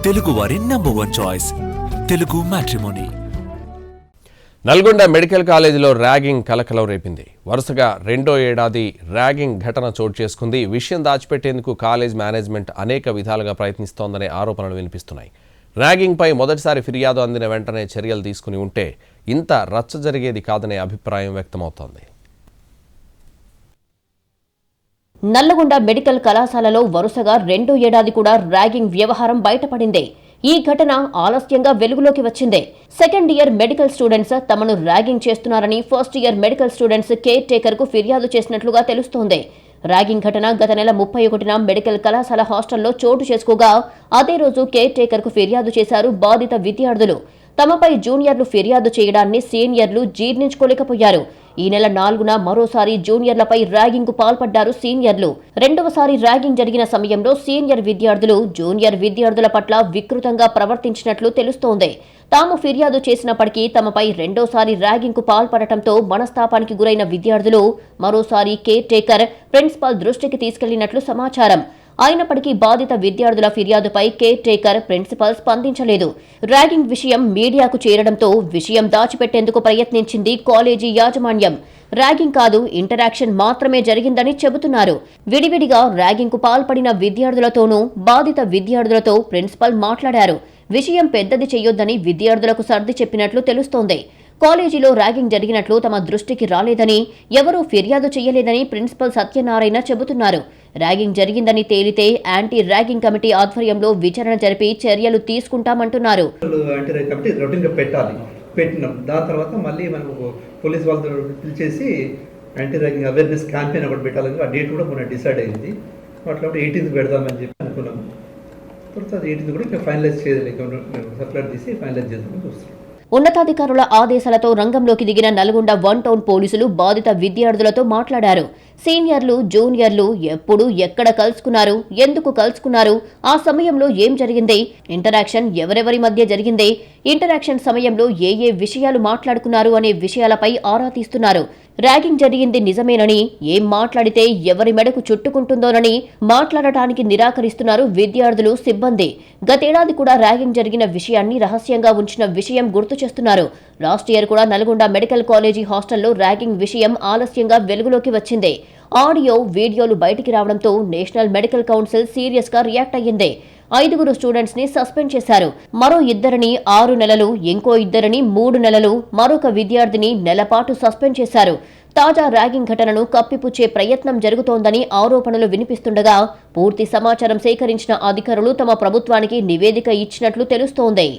తెలుగువారి number 1 choice Telugu matrimony. Nalgonda medical కాలేజీలో ragging కలకలం రేపింది. వరుసగా రెండో ఏడాది ర్యాగింగ్ ఘటన చోటు చేసుకుంది. విషయం దాచిపెట్టేందుకు కాలేజ్ మేనేజ్మెంట్ అనేక విధాలుగా ప్రయత్నిస్తోందనే ఆరోపణలు వినిపిస్తున్నాయి. ర్యాగింగ్పై మొదటిసారి ఫిర్యాదు అందిన వెంటనే చర్యలు తీసుకుని ఉంటే ఇంత రచ్చ జరిగేది కాదనే అభిప్రాయం వ్యక్తమవుతోంది. నల్లగొండ మెడికల్ కళాశాలలో వరుసగా రెండో ఏడాది కూడా ర్యాగింగ్ వ్యవహారం బయటపడింది. ఈ ఘటన ఆలస్యంగా వెలుగులోకి వచ్చింది. సెకండ్ ఇయర్ మెడికల్ స్టూడెంట్స్ తమను ర్యాగింగ్ చేస్తున్నారని first year medical students care taker కు ఫిర్యాదు చేసినట్లుగా తెలుస్తోంది. ర్యాగింగ్ ఘటన గత నెల 31న మెడికల్ కళాశాల హాస్టల్లో చోటు చేసుకోగా అదే రోజు కేర్ టేకర్ కు ఫిర్యాదు చేశారు బాధిత విద్యార్థులు. తమపై జూనియర్లు ఫిర్యాదు చేయడాన్ని సీనియర్లు జీర్ణించుకోలేకపోయారు. ఈ నెల 4న మరోసారి జూనియర్లపై ర్యాగింగ్ కు పాల్పడ్డారు సీనియర్లు. రెండవసారి ర్యాగింగ్ జరిగిన సమయంలో సీనియర్ విద్యార్థులు జూనియర్ విద్యార్థుల పట్ల వికృతంగా ప్రవర్తించినట్లు తెలుస్తోంది. తాము ఫిర్యాదు చేసినప్పటికీ తమపై రెండోసారి ర్యాగింగ్ కు పాల్పడటంతో మనస్తాపానికి గురైన విద్యార్థులు మరోసారి కేర్ టేకర్, ప్రిన్సిపాల్ దృష్టికి తీసుకెళ్లినట్లు సమాచారం. అయినప్పటికీ బాధిత విద్యార్థుల ఫిర్యాదుపై కేర్ టేకర్, ప్రిన్సిపల్ స్పందించలేదు. ర్యాగింగ్ విషయం మీడియాకు చేరడంతో విషయం దాచిపెట్టేందుకు ప్రయత్నించింది కాలేజీ యాజమాన్యం. ర్యాగింగ్ కాదు, ఇంటరాక్షన్ మాత్రమే జరిగిందని చెబుతున్నారు. విడివిడిగా ర్యాగింగ్ కు పాల్పడిన విద్యార్థులతోనూ బాధిత విద్యార్థులతో ప్రిన్సిపల్ మాట్లాడారు. విషయం పెద్దది చేయొద్దని విద్యార్థులకు సర్ది చెప్పినట్లు తెలుస్తోంది. కాలేజీలో ర్యాగింగ్ జరిగినట్లు తమ దృష్టికి రాలేదని, ఎవరూ ఫిర్యాదు చేయలేదని ప్రిన్సిపల్ సత్యనారాయణ చెబుతున్నారు. ర్యాగింగ్ జరిగిందని తేలితే యాంటీ ర్యాగింగ్ కమిటీ ఆధ్వర్యంలో విచారణ జరిపి చర్యలు తీసుకుంటామంటున్నారు. దాని తర్వాత మళ్ళీ మనం పోలీస్ వాళ్ళతో పిలిచేసి యాంటీ ర్యాగింగ్ అవేర్నెస్ క్యాంపెయిన్ ఒకటి పెట్టాలని ఆ డేట్ కూడా మొన్న డిసైడ్ అయింది. అట్లా 18th పెడదామని చెప్పి అనుకున్నాము. తర్వాత 18th కూడా ఇంకా ఫైనలైజ్ చేయలేదు, సర్క్యులర్ తీసి ఫైనలైజ్ చేద్దామని చూస్తున్నాం. ఉన్నతాధికారుల ఆదేశాలతో రంగంలోకి దిగిన నల్గొండ 1 టౌన్ పోలీసులు బాధిత విద్యార్థులతో మాట్లాడారు. సీనియర్లు, జూనియర్లు ఎప్పుడు ఎక్కడ కలుసుకున్నారు, ఎందుకు కలుసుకున్నారు, ఆ సమయంలో ఏం జరిగింది, ఇంటరాక్షన్ ఎవరెవరి మధ్య జరిగింది, ఇంటరాక్షన్ సమయంలో ఏ విషయాలు మాట్లాడుకున్నారు అనే విషయాలపై ఆరా తీస్తున్నారు. ర్యాగింగ్ జరిగింది నిజమేనని, ఏం మాట్లాడితే ఎవరి మెడకు చుట్టుకుంటుందోనని మాట్లాడటానికి నిరాకరిస్తున్నారు విద్యార్థులు, సిబ్బంది. గతేడాది కూడా ర్యాగింగ్ జరిగిన విషయాన్ని రహస్యంగా ఉంచిన విషయం గుర్తు చేస్తున్నారు. లాస్ట్ ఇయర్ కూడా నల్గొండ మెడికల్ కాలేజీ హాస్టల్లో ర్యాగింగ్ విషయం ఆలస్యంగా వెలుగులోకి వచ్చింది. ఆడియో, వీడియోలు బయటికి రావడంతో నేషనల్ మెడికల్ కౌన్సిల్ సీరియస్ గా రియాక్ట్ అయ్యింది. 5 స్టూడెంట్స్ ని సస్పెండ్ చేశారు. మరో 2 6 నెలలు, ఇంకో 2 3 నెలలు, మరొక విద్యార్థిని నెలపాటు సస్పెండ్ చేశారు. తాజా ర్యాగింగ్ ఘటనను కప్పిపుచ్చే ప్రయత్నం జరుగుతోందని ఆరోపణలు వినిపిస్తుండగా పూర్తి సమాచారం సేకరించిన అధికారులు తమ ప్రభుత్వానికి నివేదిక ఇచ్చినట్లు తెలుస్తోంది.